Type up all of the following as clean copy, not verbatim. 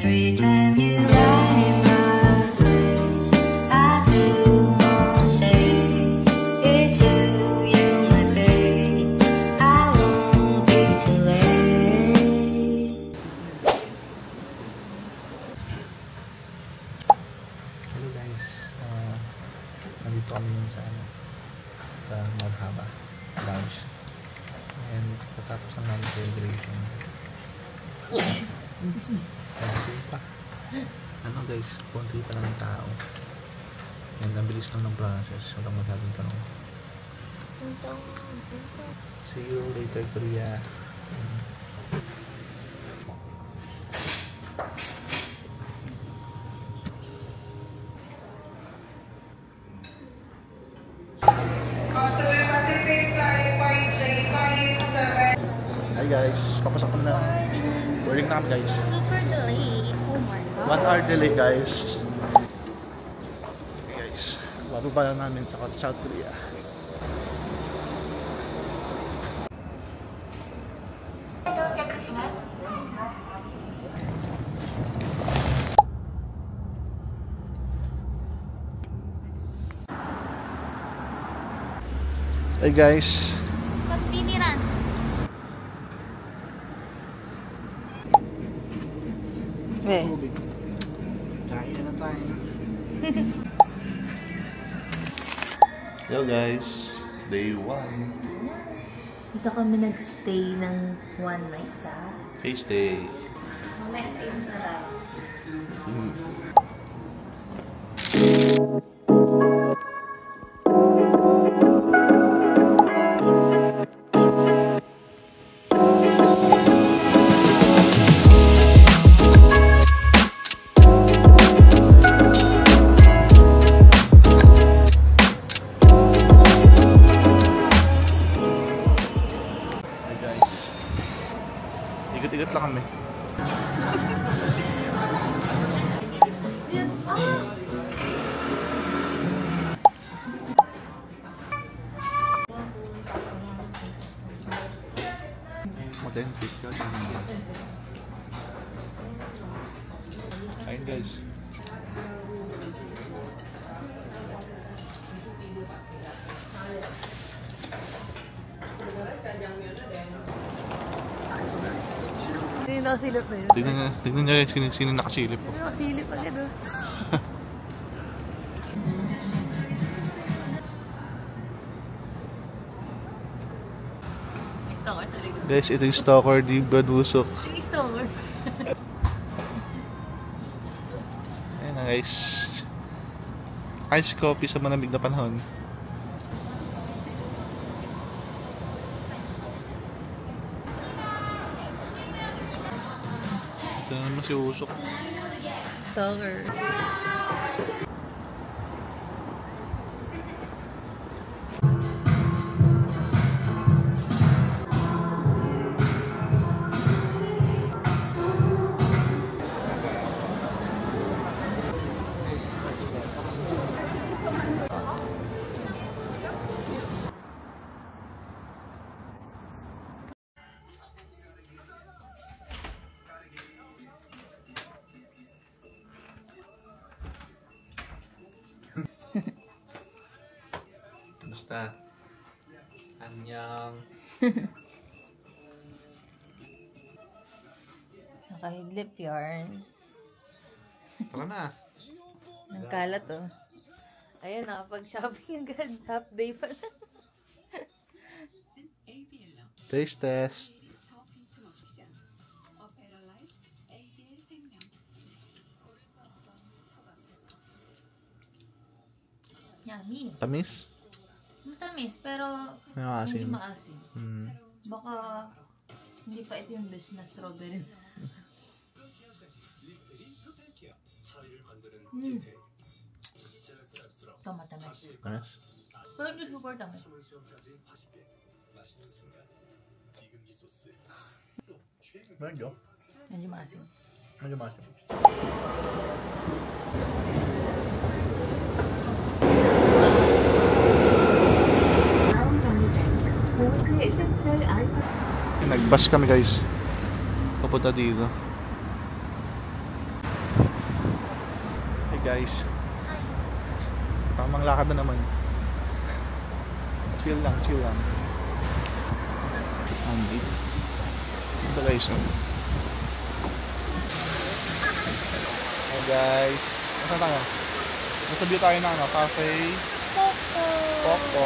Every time you write my face, I do wanna say it's you, my babe. I won't be too late. Hello guys, nandito kami sa Marhaba Lounge and patapos na namin celebration. Ano guys, konti pa lang yung tao and ang bilis lang ng process, walang masyadong tanong. See you later, Korea. Hi guys, papasok kami na. Boarding na kami guys. Super delay. Oh my god. 1 hour delay guys. Okay guys, bababa lang namin sa South Korea. Hey guys. Pagpiniran. Kain na tayo. Hello guys, day 1. Dito kami nagstay ng 1 night sa Face day. Mamaya sa Ames na tayo. Ikot-ikot lang kami. Authentic ka. Ayun guys. Hindi nakasilip na yun. Tignan nyo guys, sino nakasilip po. Nakasilip agad oh. May stalker sa likod. Guys, ito yung stalker, di Badusok. May stalker. Ayan na guys. Ice coffee sa malamig na panahon. Ito na naman si Usok. Stalker. Basta. Anyang. Nakahidlip yarn. Tara na. Ang kalat oh. Ayun, nakapag-shopping agad. Half day pa lang. Taste test. Yummy. Tamis? Matamis, pero May maasim. hindi maasim. Hmm. Baka hindi pa ito yung best na strawberry. Ito matamis. Tamis? Pero hindi super tamis. Medyo. Hindi maasim. Medyo maasim. Nag-bus kami guys. Papunta dito. guys. Tamang lakad na naman. Chill lang, chill lang. Andito. Ito guys, oh. Hi guys. Nasaan tayo? Nasa view tayo na ano, cafe. Popo.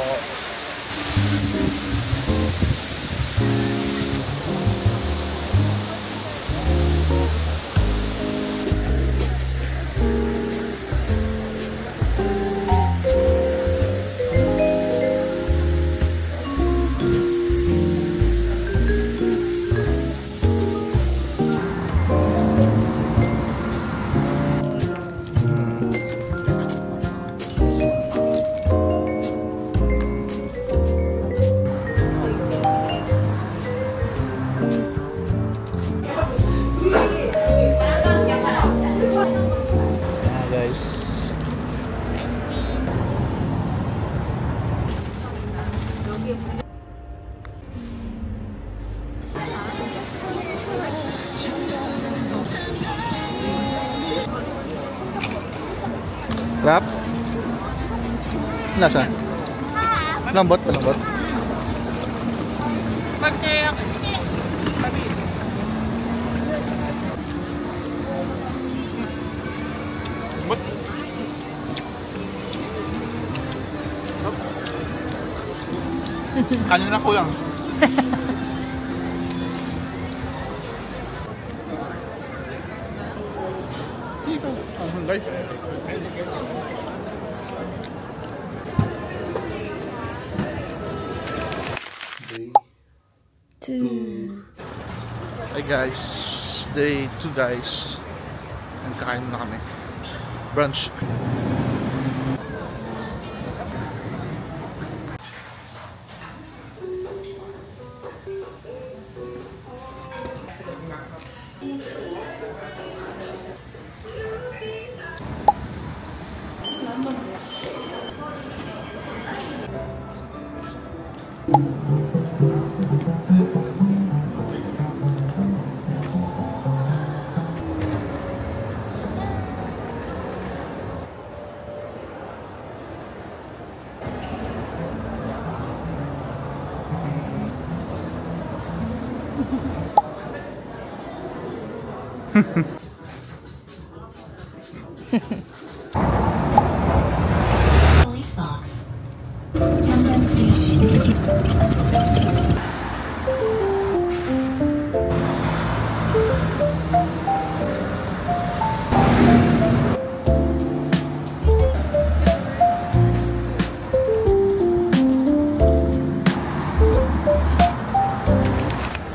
Crab? Nasa? Lambot, malambot. Pagkayak. Lambot. Kanya na kulang. Guys. Hi guys, day 2 guys. Nagkakain na kami. Brunch.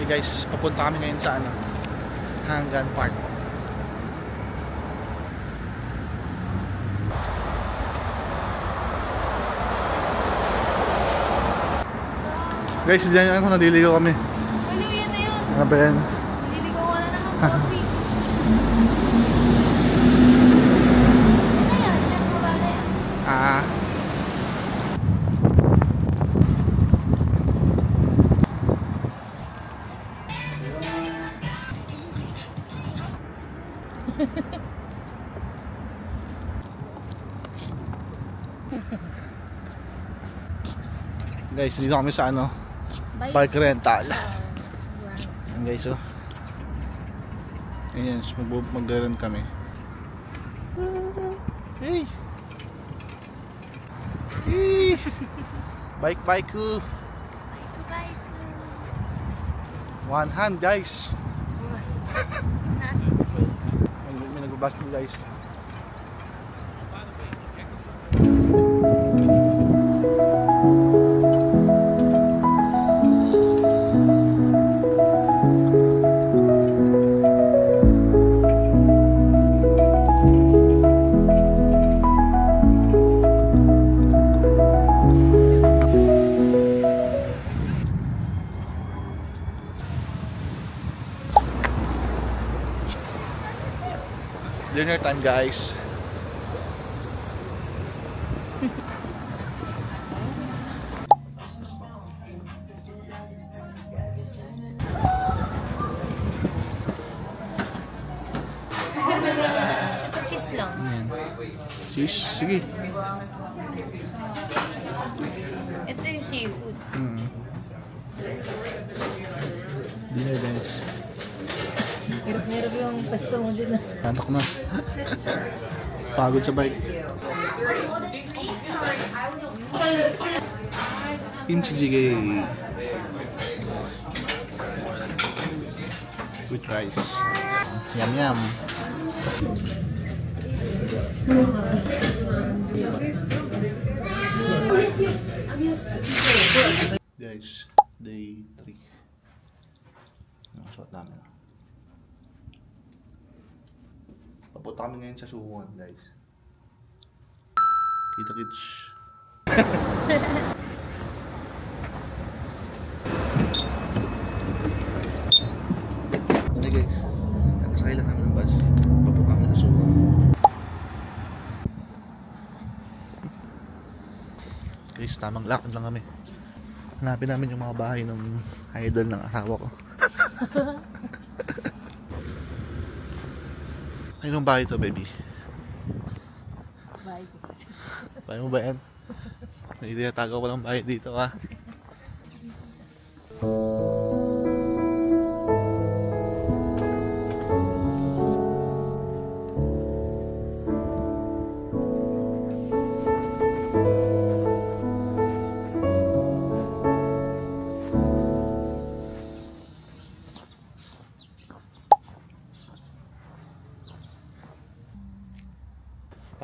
Hey guys, papunta kami ngayon sa ano, Hanggan Park. Guys, diyan ako naliligaw kami. Aliw yan na yun. Ano ba yan? Nililigaw ka na ng coffee. Ano yan? Yan mo ba na yan? Ah. Guys, dito kami sa ano, bike rental. Ayan guys, oh. Ayan, so mag-rent kami. Hey! Hey! Bike ko. Bye. One hand guys. It's not safe. May nag-bus mo guys. Dinner time guys. Ito cheese lang. Cheese? Sige. Ito yung seafood. Dinner guys. Hirap-hirap yung pasto mo din. Tatak na. Pagod sa bike. Kimchi jjigae. With rice. Yum yum. Guys, day 3. Nakasuot namin. Papunta kami ngayon sa Suwon, guys. Kita-kits. Hey guys, nakasakay lang namin ng bus. Papunta kami sa Suwon. Guys, tamang lakad lang kami. Hanapin namin yung mga bahay ng idol ng asawa ko. Anong bahay to, baby? Bahay ko. Bahay mo ba yan? May tinatago ko lang bahay dito, ha?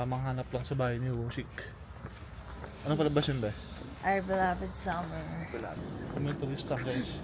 Tamang hanap lang sa bahay ni Wusik. Ano palabas yun ba? Our beloved summer. Kami turista guys.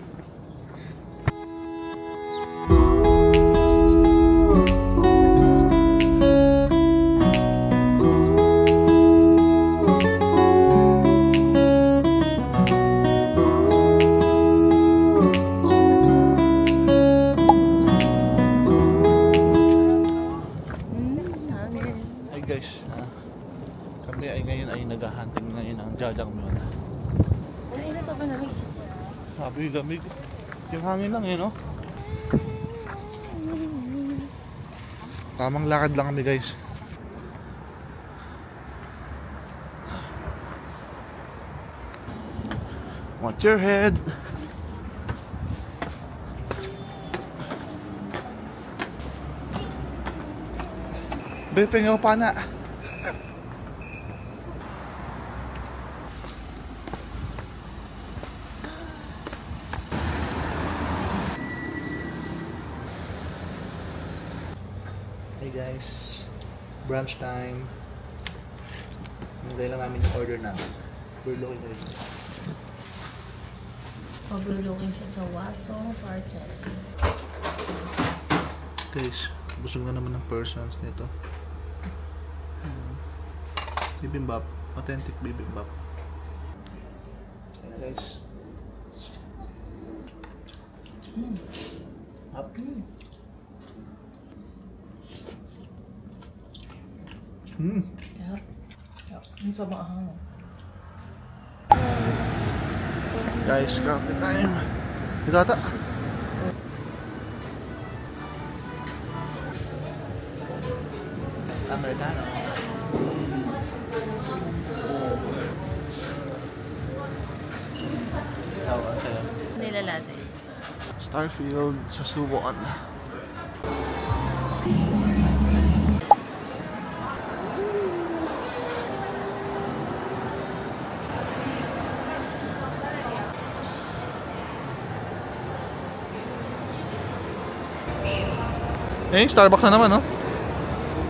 Kami ay ngayon ay naghahunting ngayon ng jajangmyeon. Ano ina sobrang lamig? Sabi gamig. Yung hangin lang no? Tamang lakad lang kami guys. Watch your head. Bepeng pa na. Hey guys, brunch time. Hintay lang namin yung order namin. Burlooking na rin. Pabulugin siya sa Wasong Partes. Guys, busog na naman ng persons nito. Bibimbap, authentic bibimbap. Ayan guys. Happy. Yup. Ang sama ahang. Guys, coffee time. Ito ata. Americano. Tawag sa'yo. Nilalate. Starfield sa Suwon. Eh, Starbucks na naman, no?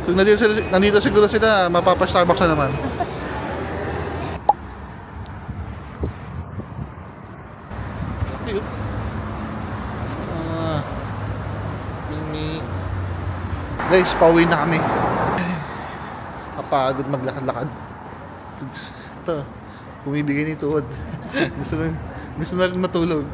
Kung nandito siguro sila, mapapa-Starbucks na naman. Cute. Mimi. Guys, pauwi na kami. Kapagod maglakad-lakad. Ito, bumibigay ni tuhod. Gusto na rin matulog.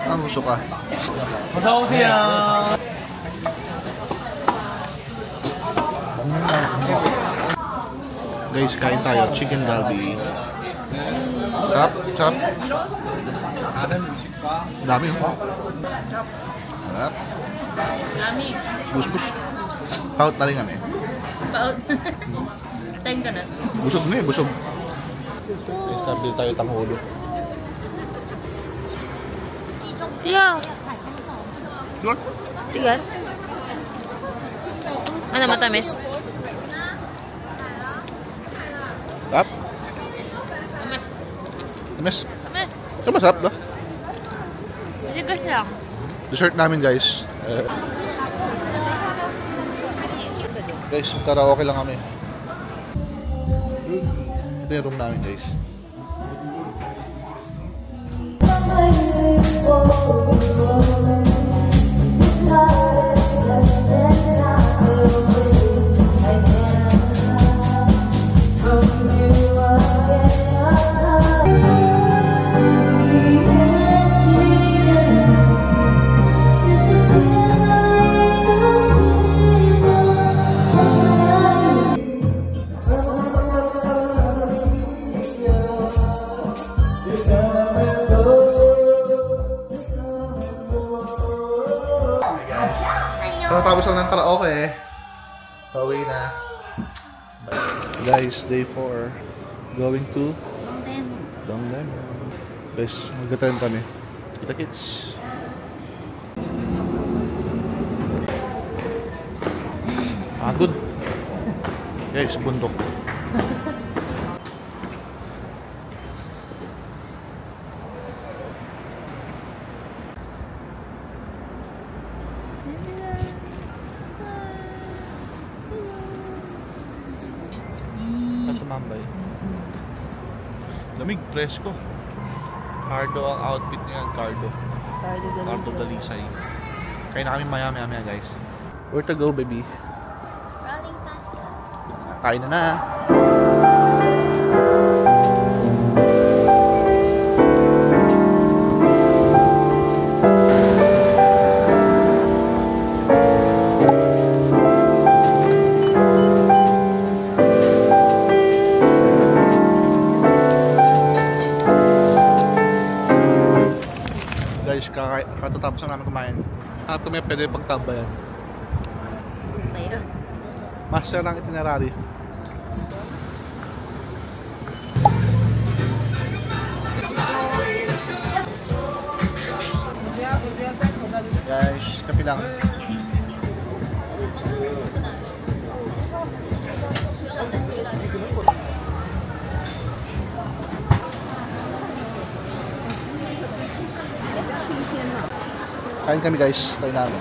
Ang gusto ka. 어서오세요. Guys, kain tayo. Chicken galbi. Sarap, sarap. Dami oh. Sarap. Yummy. Bus-bus. Paut na rin kami. Paut. Time ka na. Busog na eh, busog. Guys, nabili tayo tanghulo. Yeah. Yun. Tigas. Ano, matamis? Sarap. Tamis. Tamis. Tamis. Ito masarap no? Tigas lang. Dessert namin guys. Guys, karaoke lang kami. Ito yung room namin guys. Tapos lang ng karaoke eh. Pauwi na. Guys, day 4. Going to Dongdaemun. Guys, mag-trend kami. Kita kits. Good. Guys, bundok. Tumambay. Lamig, presko. Cardo ang outfit niya, Cardo. Cardo Dalisay. Kain na kami maya guys. Where to go, baby? Rolling pasta. Kain na na. Guys, katatapos lang namin kumain. Hanap kami pwede pagtambayan. Ayun. Master ng itinerary. Guys, kapi lang. Kain kami guys, kain namin.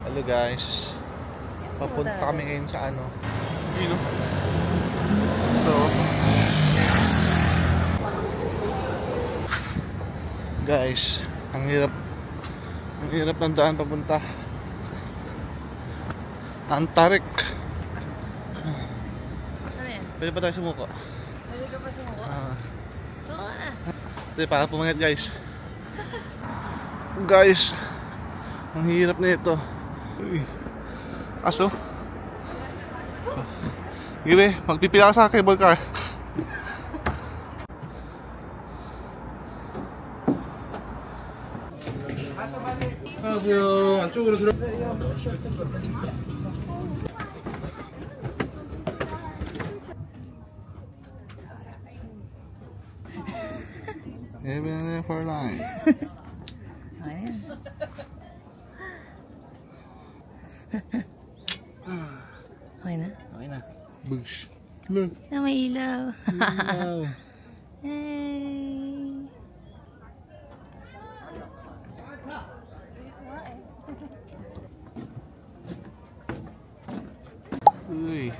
Hello guys. Papunta kami ngayon sa ano? Yun. So, guys, ang hirap ng daan papunta Antarik. Pwede pa tayo sumuko? Pwede ka pa sumuko? Suko na. Hindi, para pumangat guys. Guys, ang hirap na ito. Aso? Gibe, magpipila ka sa cable car. 안녕하세요. 안쪽으로 들어. Even for line. Ayan. Okay na? Okay na. Bugs. Look. Na may ilaw. Wow. Hey. Uy.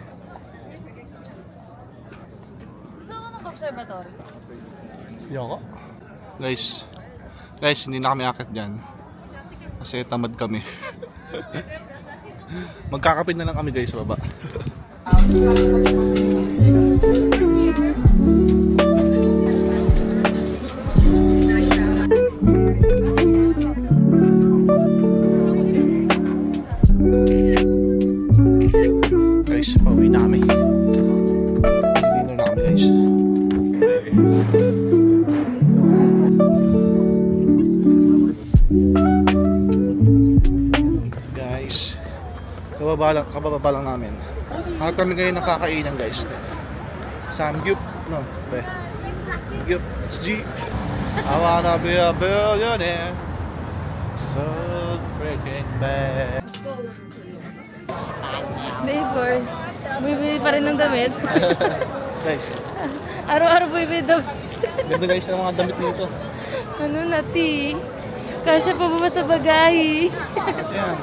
Gusto ko mag-observatory? Yoko. Guys, hindi na kami akit dyan. Kasi tamad kami. Magkakapit na lang kami guys sa baba. Guys, kababa lang namin. Hanap kami ngayon ng kakainan guys. Samgyup, no? Samgyup, it's G. I wanna be a billionaire. So freaking bad. Neighbor, bibili pa rin ng damit. Guys, Araw-araw bibili damit. ganda guys ng mga damit dito. Ano na, ti? Kasya pa ba sa bagahe? Ayan.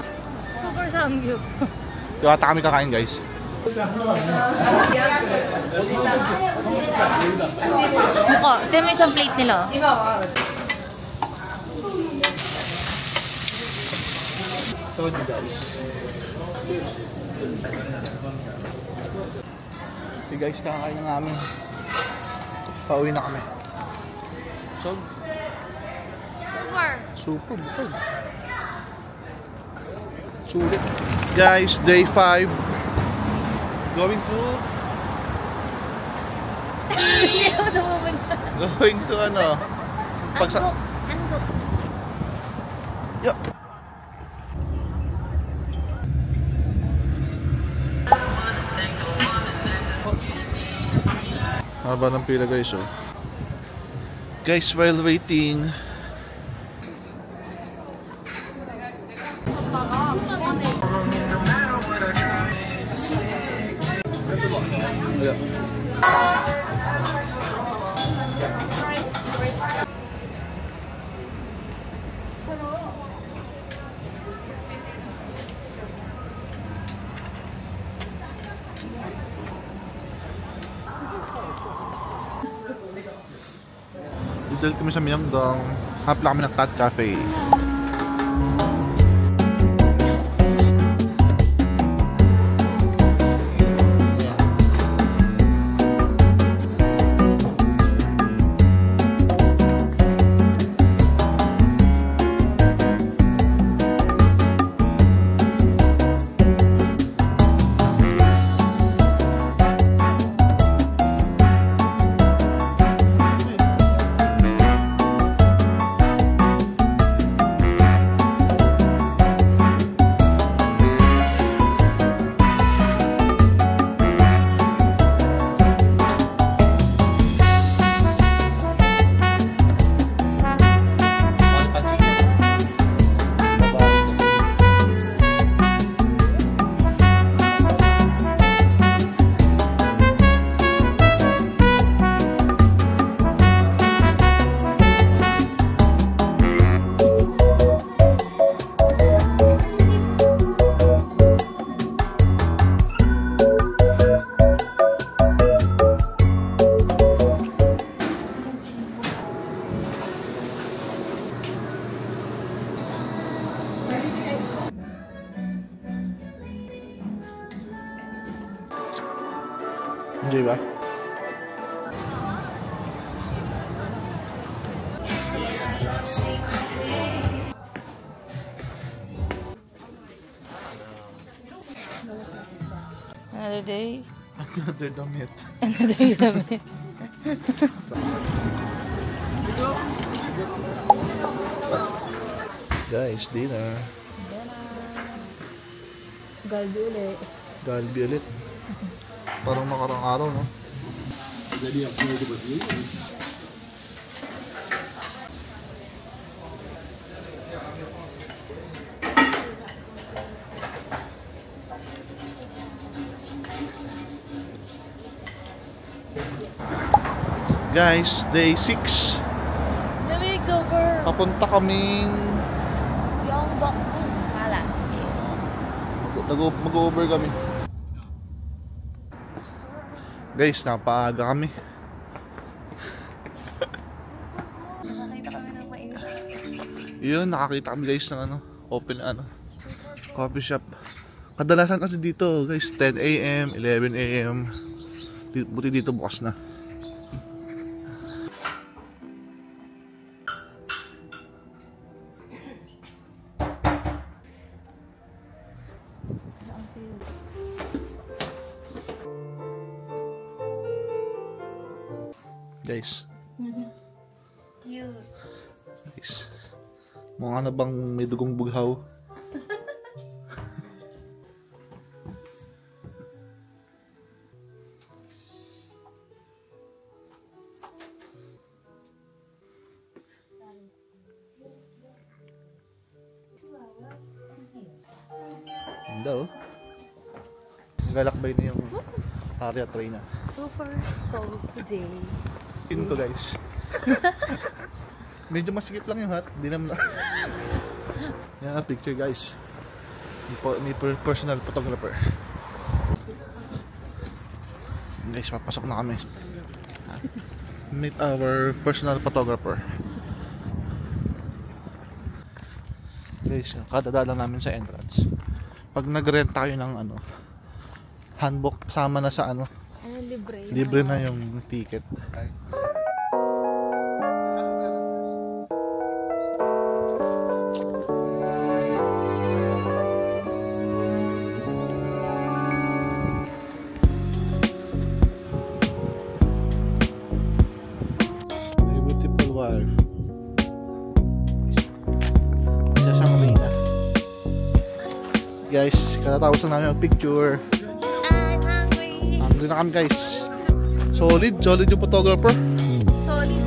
Super samgyup. So ata kami kakain guys. Muko, ito mo isang plate nila. So guys. Si guys, kakain na namin. Pauwi na kami. So, super busog. Sulit. Guys, day 5. Going to going to ano? Ango. Yup. Haba ng pila guys, oh. Guys, while waiting, dahil kami sa Myeongdong, hanap lang kami ng Cat Cafe. Enjoy ba? Another day. Another damit. Another damit. Guys, dinner. Galbi ulit. Galbi ulit. Parang makarang araw, no? Guys, day 6. Lamig, sober. Papunta kaming Gyeongbokgung Palace. mag-over kami. Guys, napaaga kami. Nakakita kami ng mainit. Yun, nakakita kami guys ng open coffee shop. Kadalasan kasi dito guys, 10 AM, 11 AM. Buti dito bukas na. Guys. Cute. Guys. Mukha na bang may dugong bughaw? Ganda oh. Galakbay na yung area train na. Super cold today. Tingin ko guys. Medyo masikip lang yung hat. Di naman. Yan ang picture guys. May personal photographer. Guys, papasok na kami. Meet our personal photographer. Guys, kadadala namin sa entrance. Pag nag-rent tayo ng ano, handbook, sama na sa ano, Libre. libre na yung ticket. My beautiful wife. Isa siyang Rina. Guys, katatapos na namin ang picture. I'm hungry. Hungry na kami guys. Solid yung photographer. Solid.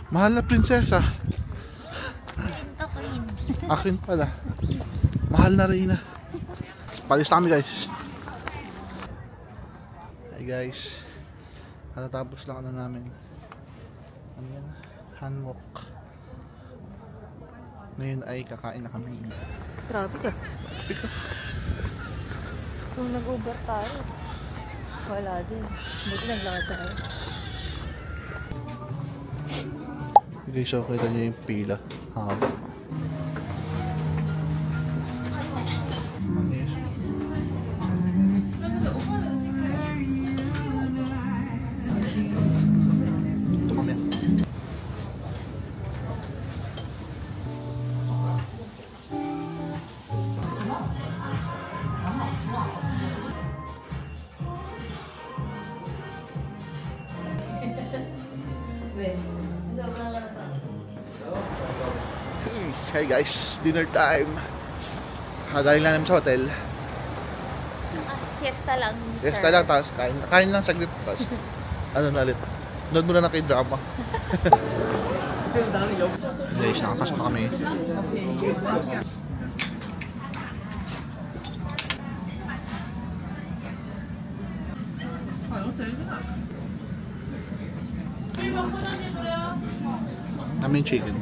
Mahal na prinsesa. Ito queen. Akin pala. Mahal na Rina. Palis na kami guys. Hi guys. Katatapos lang ano namin. Ano yan? Hanwok. Ngayon ay kakain na kami. Traffic ah. Kung nag-Uber tayo, wala din. Buti naglakad tayo. Guys, so kita niyo yung pila. Haba. Manis. Ito kami. Hey guys, dinner time. Kagaling na namin sa hotel. Siesta lang. Resta lang, tapos kain lang saglit. Tapos ano na ulit. Nood muna na kay drama. Guys, nakapasok na kami. Namin chicken.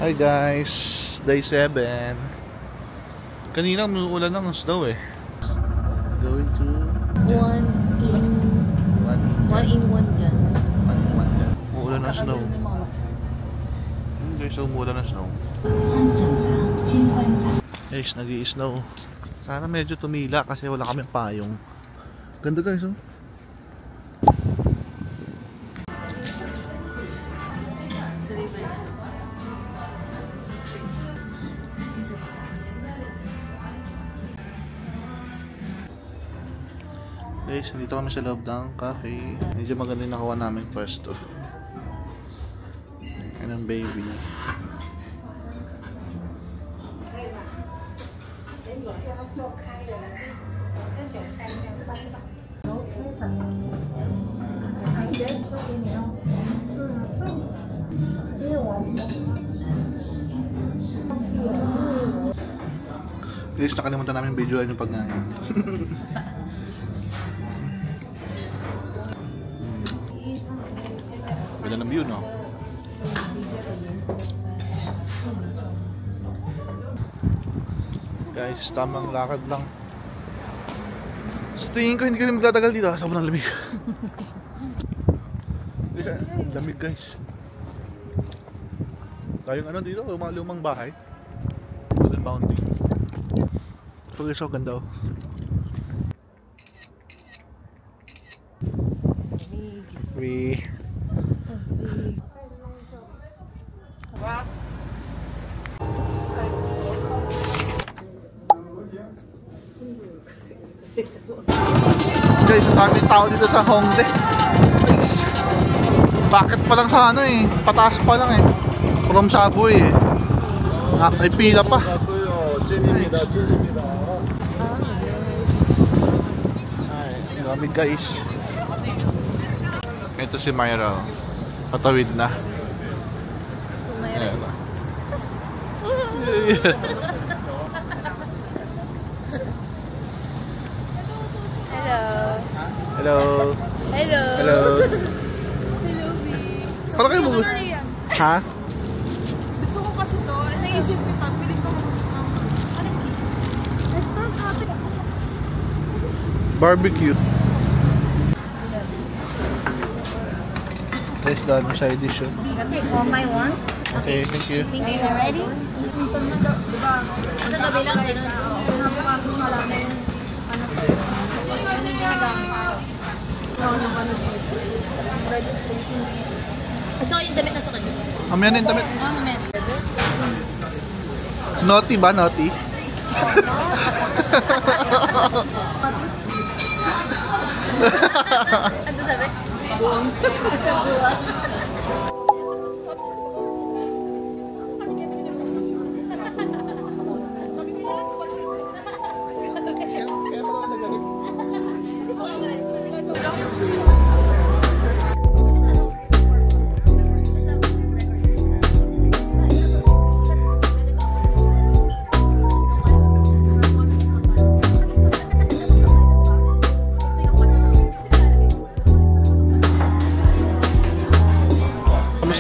Hi guys, day 7. Kanina umuulan ng snow eh. Going to One in one dyan. Umuulan ng snow. Guys, so umuulan ng snow. Guys, nag-i-snow. Sana medyo tumila kasi wala kaming payong. Ganda guys oh. Guys, nandito kami sa loob ng cafe. Medyo maganda yung nakuha namin pwesto. Yan ang baby. Guys, nakalimutan namin videoan yung pagkain. Ganda ng view, no? Guys, tamang lakad lang. Sa tingin ko, hindi kami magtatagal dito. Sobrang lamig. Lamig, guys. Tayong ano dito, lumang bahay. Golden Bounty. Ito guys, so ganda oh. Guys, ang daming tao dito sa Hongdae. Bakit pa lang sa ano eh, pataas pa lang eh. From Subway eh. May pila pa. Ay, dami guys. Ito si Myra. Patawid na. Sumayra. Hello. Hello. Hello. Hello. Hello, B. Para kayo mo. Ha? Gusto ko kasi to, naisip ko pa, pilit ko makakasama. Barbecue. Guys, dami side dish yun. Okay, one by one. Okay, thank you. Think you ready? Minsan na daw, di ba? Sa gabi lang, ganun. Pinapapasok na lang na yung ano ko. Ano yung ginagamit ko? Yung ano dito. Registration dito. At saka yung damit na sa kanya. Mamaya na yung damit. Oh, mamaya. Naughty ba? Naughty? Ano sabi? Buwang. Buwang.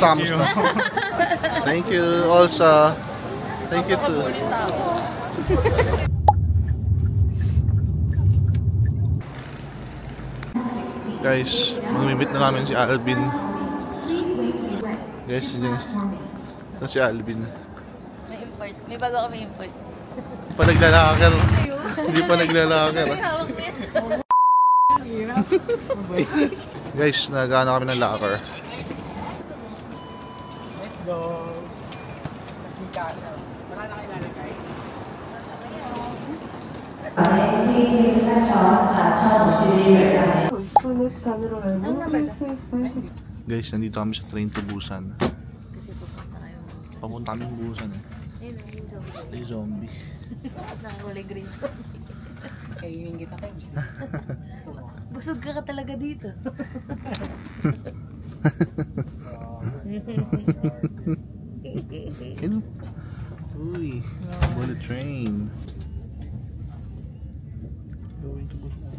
Kamusta? Thank you also. Thank you too. Guys, mamimit na namin si Alvin. Guys, ito si Alvin. May import. May bago kami import. Hindi pa naglalakar. Hindi pa naglalakar. May hawak niya. Guys, nag-ano kami ng locker. Let's go. Wala na kayo lalagay. Guys, nandito kami sa train to Busan. Kasi pupunta kayo. Papunta kami Busan eh. Ayun, yung zombie. Ay, zombie. Nakakulay green zombie. Kainin kita kayo. Busog ka talaga dito. Ayun. Uy, bullet train. Going to Busan.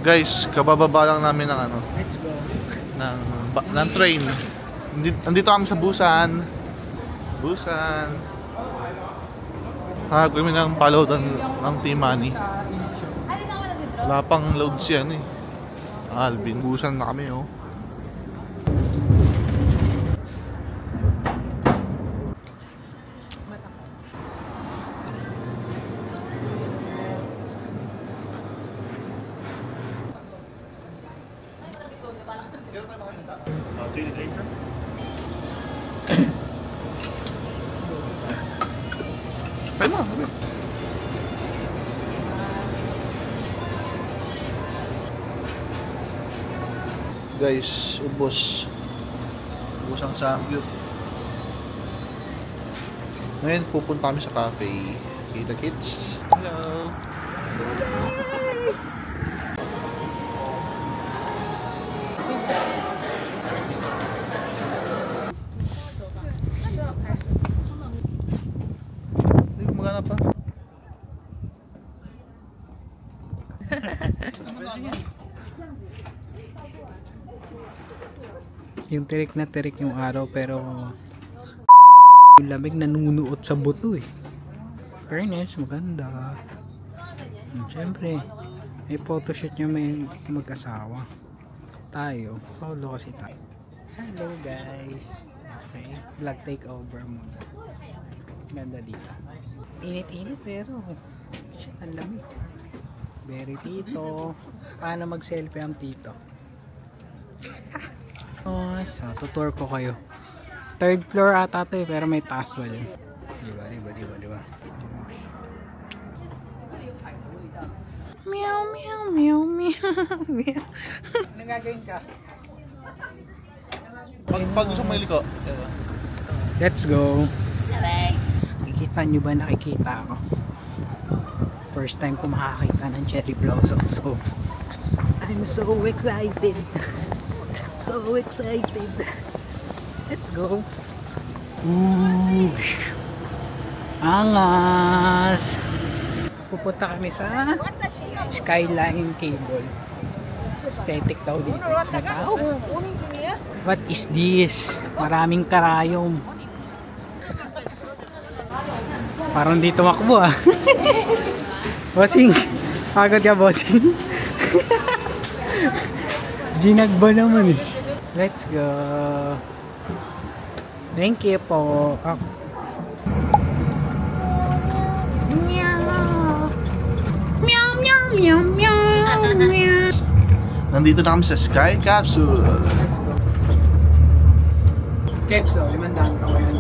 Guys, kabababa lang namin ng ano, Let's go. ng train. Nandito kami sa Busan. Busan. Kami ng follow ng Team Money. Wala pang load siya eh. Alvin, Busan na kami oh. Ay mo. Guys, ubos. Ubos ang samgyup. Ngayon pupunta kami sa cafe. Kita Kids. Hello. Hindi gumagana pa. Yung tirik na tirik yung araw pero yung lamig nanunuot sa buto eh. Fairness, maganda. Siyempre, may photoshoot nyo may mag-asawa. Tayo, solo kasi tayo. Hello guys. Okay, vlog takeover muna. Ganda dito. Init-init pero shit, ang lamig. Very tito. Paano mag-selfie ang tito? Oh, so tutor ko kayo Third floor ata to eh, pero may taas ba dyan? Diba? Meow, meow, meow, meow. Anong gagawin ka? Pag gusto mo iliko. Let's go. Nakikita nyo ba? Nakikita ako. First time ko makakita ng cherry blossom. So, I'm so excited. So excited. Let's go. Ooh. Angas. Pupunta kami sa Skyline Cable. Aesthetic daw dito. Natao. What is this? Maraming karayom. Parang dito makbo ah. Bossing. Pagod ka, bossing. Ginagba naman eh. Let's go. Thank you po. Nandito na kami sa Sky Capsule. Capsule, 500 ka yan.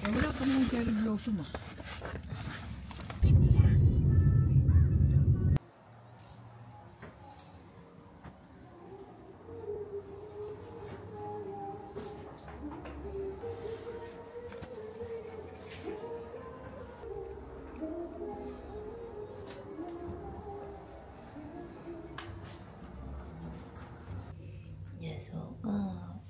Wala pa naman cherry blossom ah. Yes, woke up.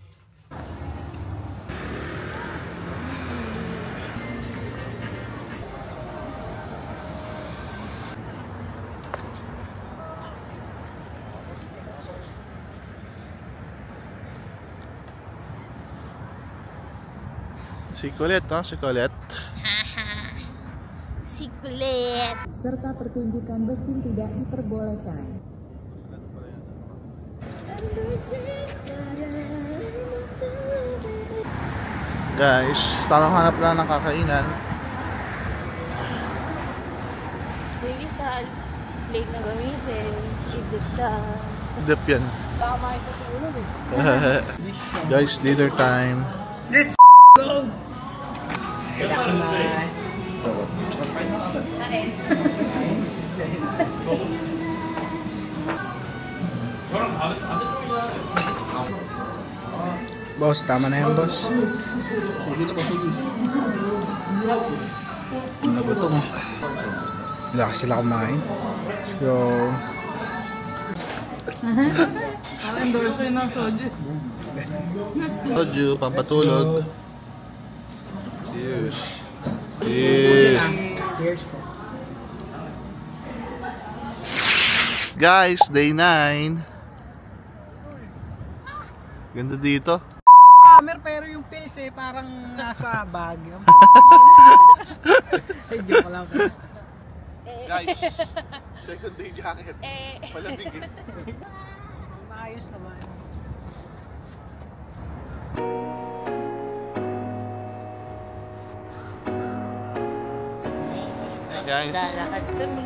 Si Colette, ha? Si Colette. Si kulit. Serta pertunjukan mesin tidak diperbolehkan. Guys, tamang hanap lang ng kakainan. Yung isa, late na gamisin. Idip na. Dip yan. Tama yung tutulog eh. Guys, dinner time. Let's go! Mas. Kain. Boss, tama na yan, boss. Nagutom. Wala kasi sila kumain. Let's go. Endorso yun ng soju. Soju, pampatulog. Cheers. Cheers. Cheers. Guys, day 9. Ganda dito. Hammer pero yung face eh, parang nasa bag. Ay, joke lang. Guys, second day jacket. Malamig eh. Maayos naman. Guys, Lalakad kami.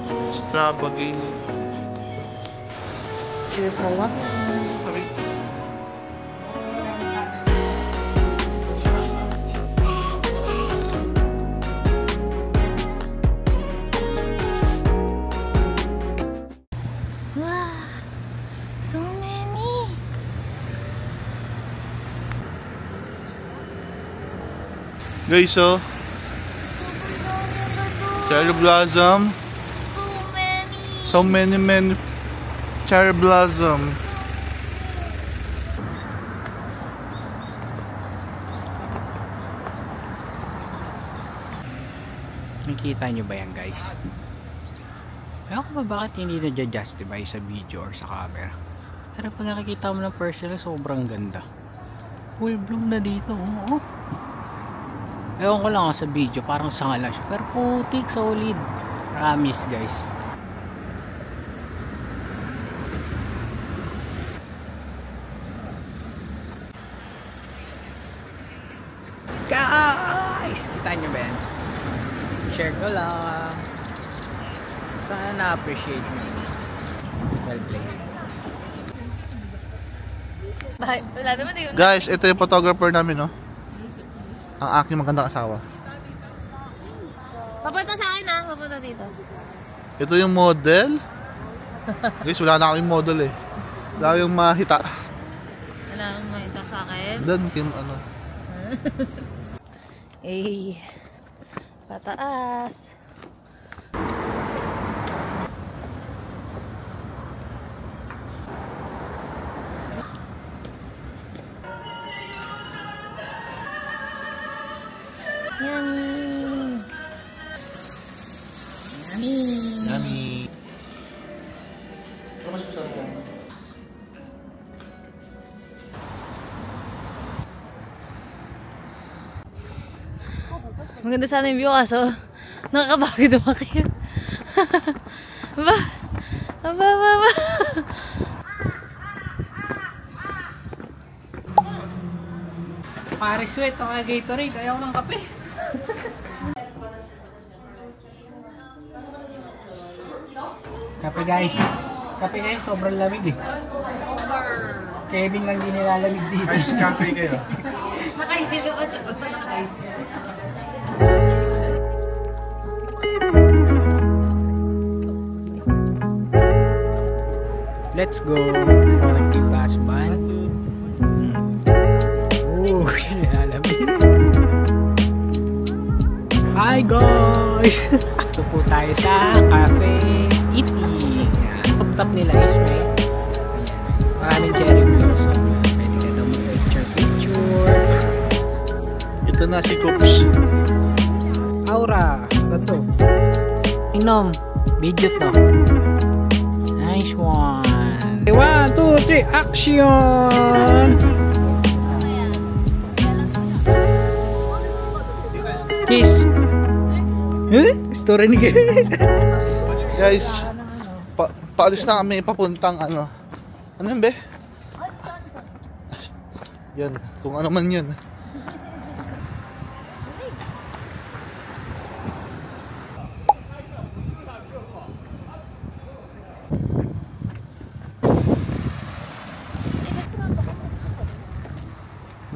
trabagging. Sure for what? Sabi. Wow! So many! Guys, so cherry blossom. So many! So many cherry blossom. Nakikita nyo ba yan, guys? Ayaw ko ba bakit hindi na-justify sa video or sa camera? Pero pag nakikita mo ng personal, sobrang ganda. Full bloom na dito, oo. Ewan ko lang sa video, parang sanga lang siya. Pero putik, solid. Promise, guys. Guys! Kita nyo ba yan? Share ko lang. Sana na-appreciate mo. Well played. Bakit? Wala naman yun. Guys, ito yung photographer namin, no? Ang aking magandang asawa. Papunta sa akin ah. Papunta dito. Ito yung model. Guys, wala na kaming model eh. Wala yung mahita. Wala akong makita sa akin. Doon, kim ano. Eh. Pataas. Yummy. Yummy. Yummy. Maganda sana yung view kaso nakakapagod naman kayo. Aba. Paris sweat, ako na Gatorade. Ayaw ng kape. Kape guys. Kape guys, sobrang lamig eh. Kevin lang din nilalamig dito. Ice cafe kayo. Nakaihilo pa siya. Let's go. Konting bass band. Oh, nilalamig. Hi guys! Ito po tayo sa Cafe Iti. Top nila is may maraming cherry blossom. Pwede ka daw mag-picture. Ito na si Coops. Aura, ganito. Inom, video to. Nice one. 1, 2, 3, action! Kiss! Story ni Guys, paalis na kami papuntang ano. Ano yun, be? Yan, kung ano man yun.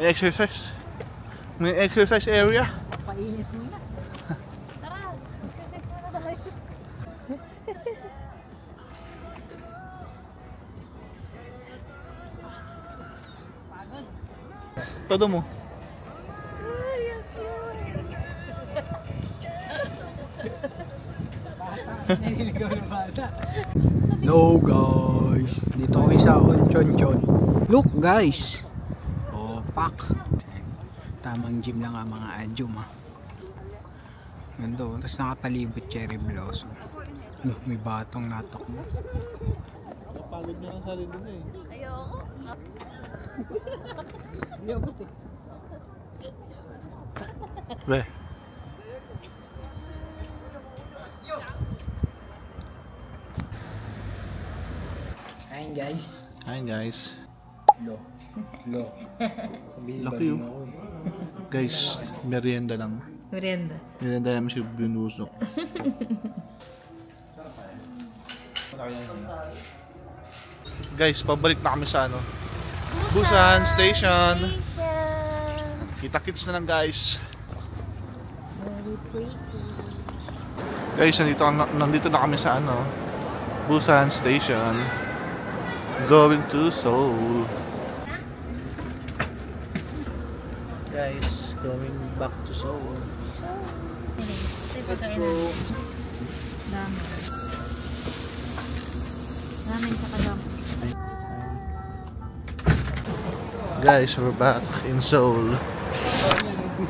May exercise. May exercise area. Painit mo na. Tara, exercise muna tayo. Pagod. Todo mo. Hello guys, dito kami sa Onchonchon. Look guys, oh pak, tamang gym lang ang mga adyum ha. Ganda, tapos nakapalibot cherry blossom. May batong natakbo. Napagod na ang sarili mo eh. Ayoko. Yabot eh. Be. Hi guys. Hi guys. Lo. Laki yun. Guys, merienda lang. Merienda. Merienda namin si binusok. Guys, pabalik na kami sa ano. Busan Station. Kita-kits na lang guys. Very pretty. Guys, nandito na kami sa ano. Busan Station. Going to Seoul. Guys, going back to Seoul. Let's go. Dami. Ramen sa kadam. Guys, we're back in Seoul.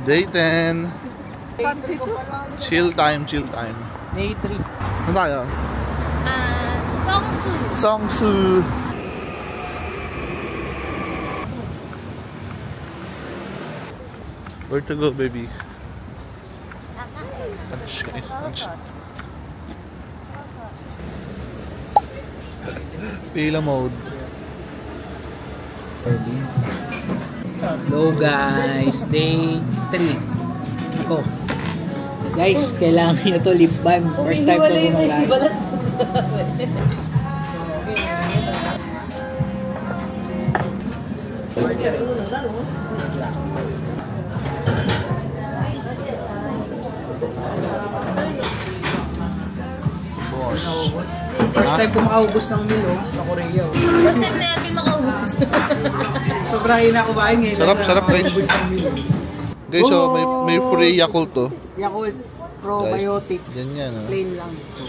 Day 10. Chill time, chill time. Day 3. Ano tayo? Songsu. Songsu. Where to go, baby? Lunch, guys, lunch. Pila mode. Hello guys, day 3. Ako. Guys, kailangan nyo to lip balm. First time ko gumagamit. First time ko makaubos ng Milo sa Korea. First time na namin makaubos. Sobrahin ako ba ngayon? Sarap guys. Makaubos ng Milo. Guys, so may free Yakult to. Yakult probiotic. Ganyan, Plain lang ito.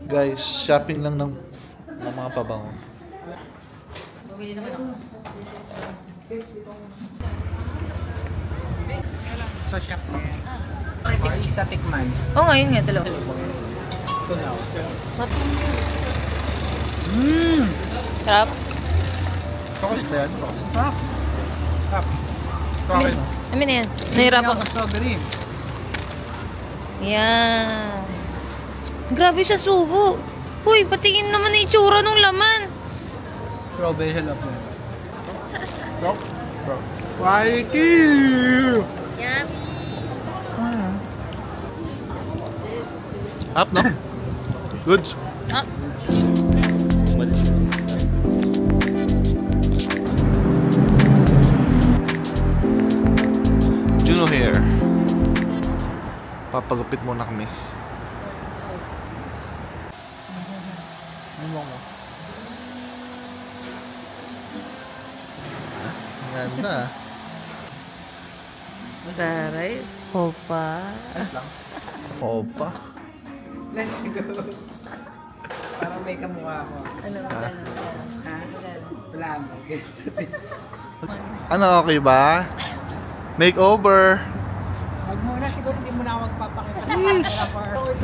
Guys, shopping lang ng mga pabango. Bumili naman ako. Sa shop na yan. Or isa tikman. Oo, ngayon nga, dalawa. Ito na. Sarap. Chocolate na yan. Sarap. Sarap. Chocolate. Amin na yan. Nahirap ako. Strawberry. Yan. Grabe siya subo. Uy, patingin naman na itsura nung laman. Strawberry sa lap mo. Stop. Quality! Yummy. Up, no? Good. Ah. Juno hair. Papagupit muna kami. Ano mo? Ganda. Taray. Opa. Opa. Let's go. Parang may kamukha ako. Ano? Ha? Wala mo. Ano, okay ba? Makeover. Wag muna, siguro hindi mo na ako magpapakita.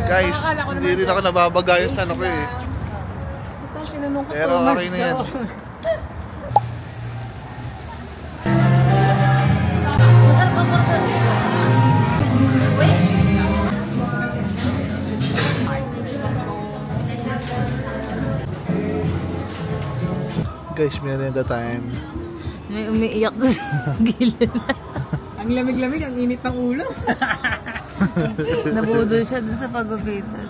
Guys, hindi rin ako nababagayan sa ano ko eh. Pero okay na yan. Masarap ang kursa dito. Wait. Guys, minanenda time. May umiiyak doon sa gilid. Ang lamig-lamig, ang init ng ulo. Nabudol siya doon sa pagupitan.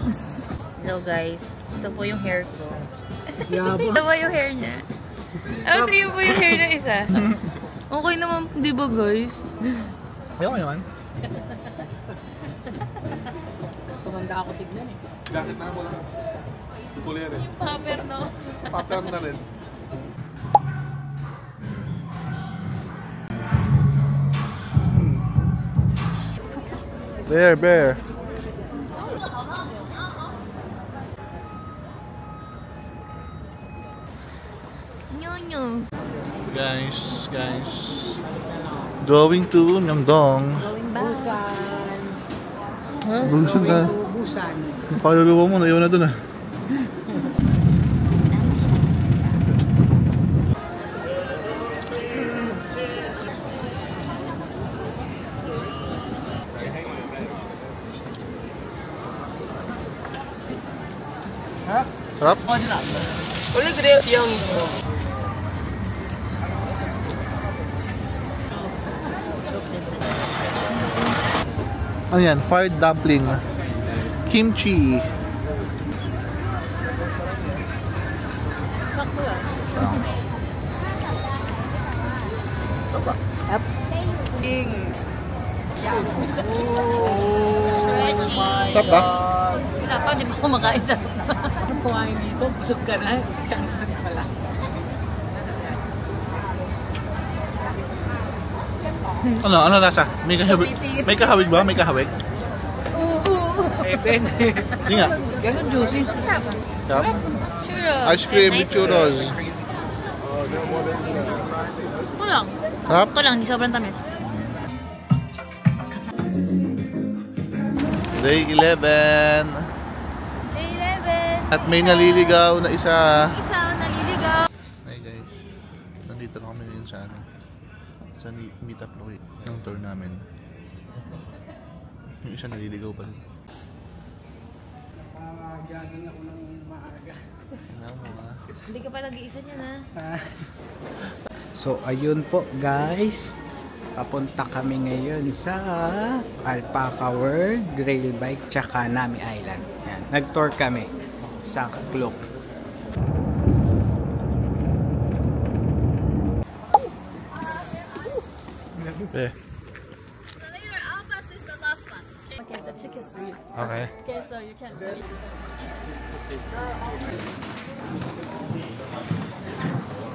Hello guys, ito po yung hair ko. Yaba. Ito po yung hair niya. Tapos iyo po yung hair ng isa. Okay naman, di ba guys? Ayaw naman. Tumanda ako tignan eh. Bakit na ako lang? Kulay rin. Yung paper, no? Pattern na rin. Bear. Nyonyo. Guys. Going to Myeongdong. Going back. Busan na. Busan. Kaluluwa mo, naiwan na dun ah. Sarap? Ulit rin yung... Ano yan? Fried dumpling. Kimchi. King. Stretchy. Sarap ba? Wala pa, di ba kumakain sa... Ano kumain dito? Busog ka na. Isang snack pala. Ano lasa? May kahawig ba? May kahawig? Eben. Hindi nga. Ganun juicy. Sarap. Sarap? Churros. Ice cream with churros. Ito lang. Sarap? Ito lang, hindi sobrang tamis. Day 11. Day 11. At may naliligaw na isa. Isa naliligaw. Ay guys, nandito na kami ngayon sa meetup location ng tour namin. Yung isa naliligaw pa rin. Jogging ako ng maaga. Hindi ka pa nag-iisa niyan ha. So ayun po guys. Papunta kami ngayon sa Alpaca World, Rail Bike, tsaka Nami Island. Yan. Nag-tour kami sa Klook. Eh. Our bus is the last one. Okay, the ticket's real. Okay. Okay, so you can read.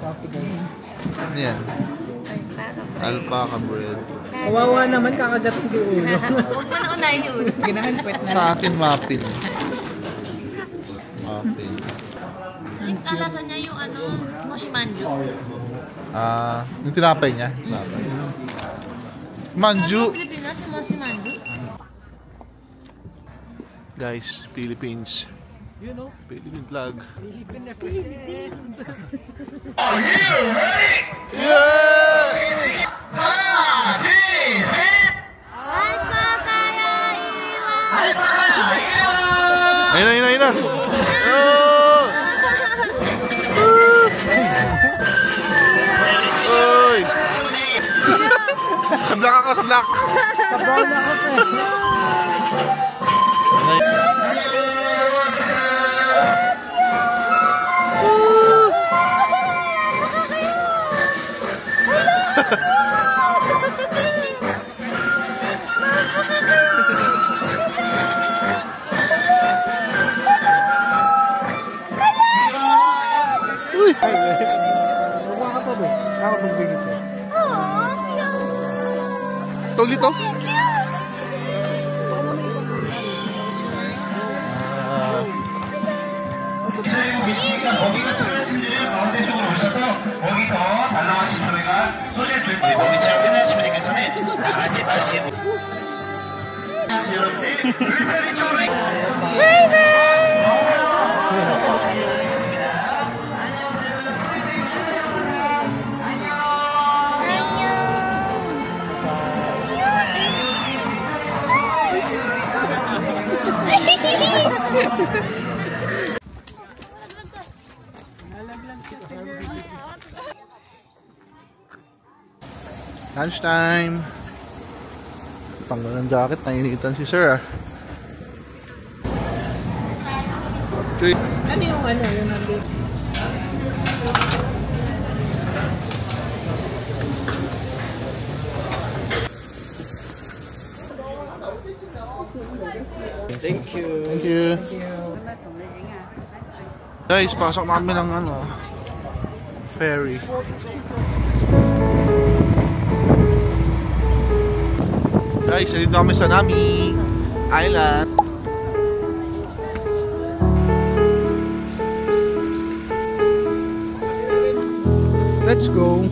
Coffee day. Ano yan? Alpaca bread. Kawawa naman, kakagat ng ulo. Huwag mo na unahin yun. Ginahanpwet na. Sa akin, muffin. Muffin. Yung alasan niya yung ano, moshimanju. Yung tinapay niya. Tinapay. Manju. Pilipinas yung moshimanju. Guys, Philippines. You know, Philippine flag. Philippine represent. Ayun na, ayun na, ayun na. Oy! Sablak ako, sablak! Sabaw na ako eh. Huwag ka pa ba? Ako magbigis eh. Tulit to? 미씨가 거기부터 말씀드리는 가운데 쪽으로 오셔서 거기 더 달라하신 저희가 소실 우리 모기처럼 끝나신 분께서는 나가지 마시고 여러분들 울타리 쪽으로 Lunchtime. Tanggal ng jacket, nainitan si sir ah. Okay. Ano yung ano? Yung nandito? Thank you. Thank you. Guys, pasok namin ng ano, ferry. Guys, dito kami sa Nami Island. Let's go.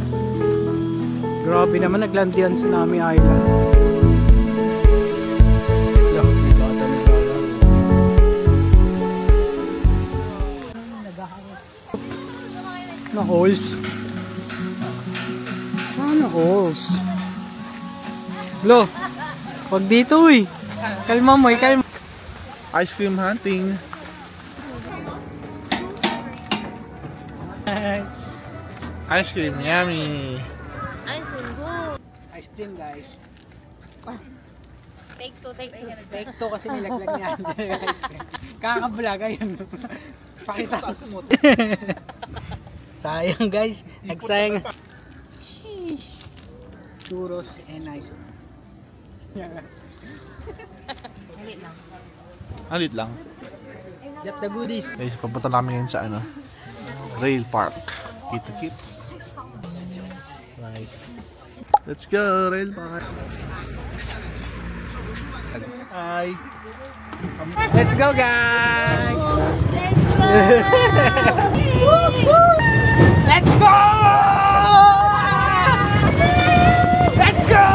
Grabe naman, naglandian sa Nami Island. Look, may bata naglalaro. Na holes. Na holes. Lo, wag dito eh. Kalma mo, kalma. Ice cream hunting. Ice cream, yummy. Ice cream, good. Ice cream guys. Take two, take two. Take two kasi nilaglag niya. Kakablog ayun. Pakita. Sayang guys. Nagsayang. Churros and ice cream. Halit lang. Alit lang. Get the goodies. Guys, papunta namin ngayon sa ano, Rail Park. Kita-kit. Right. Let's go, Rail Park. Hi. Let's go guys. Let's go. Let's go.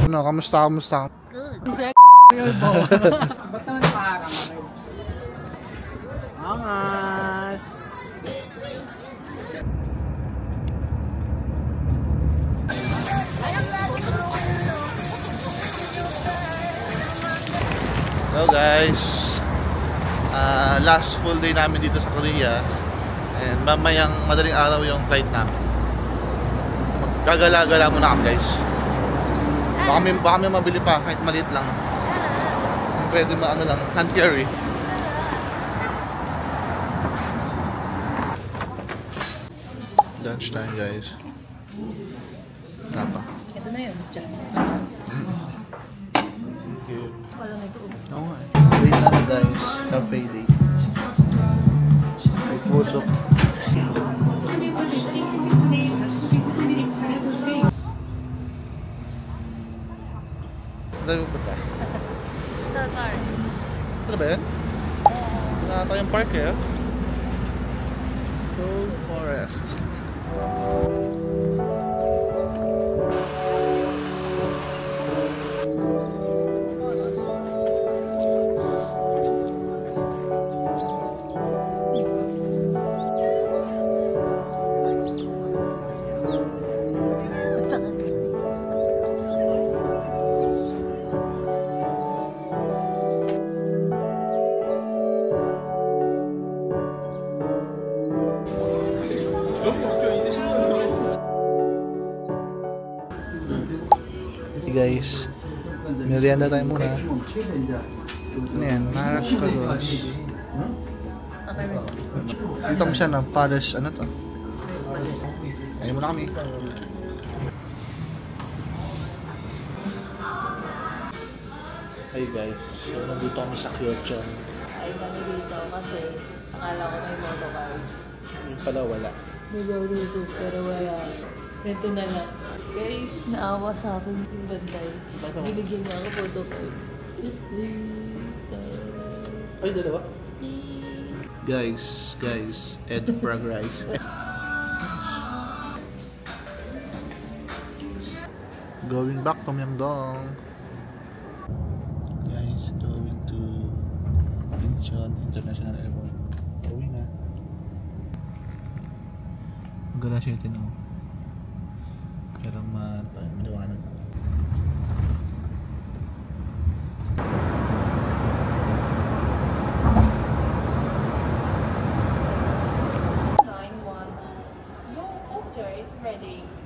Ano, kamusta? Good. Ba't naman nakaharang ako? Angas! Hello guys, last full day namin dito sa Korea, and mamayang madaling araw yung flight namin. Gagala-gala muna kami guys. Baka may mabili pa kahit maliit lang. Pwede ano lang, hand carry. Lunch time guys. Napa. Ito na yun. Diyan. Walang ito. Oo nga. Wait na guys. Cafe day. May pusok. Dahil mo pa. Sa car. Ano ba yan? Wala tayong park eh. Soul Forest. Okay guys, merienda tayo muna. Ano yan? Maracos. Ito mo siya na Paris, ano to? Ayun muna kami. Hey guys, so nandito kami sa Kyoto. Ay, kami dito kasi akala ko may motocard. Yung pala wala. May bawluso, pero wala. Ito na lang. Guys, naawa sa akin yung bantay. Binigyan niya ako photocard. Ay, dalawa? Guys, Ed Frog Rice. Going back to Myeongdong. Guys, going to Incheon International Airport. Uwi na. Ang gala siya ito, no? Pero maliwanag.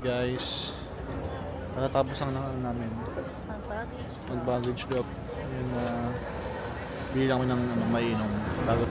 Guys, nakatapos ang nangal namin. Ang Mag-baggage drop. Yun, bili lang ko ng mainom bago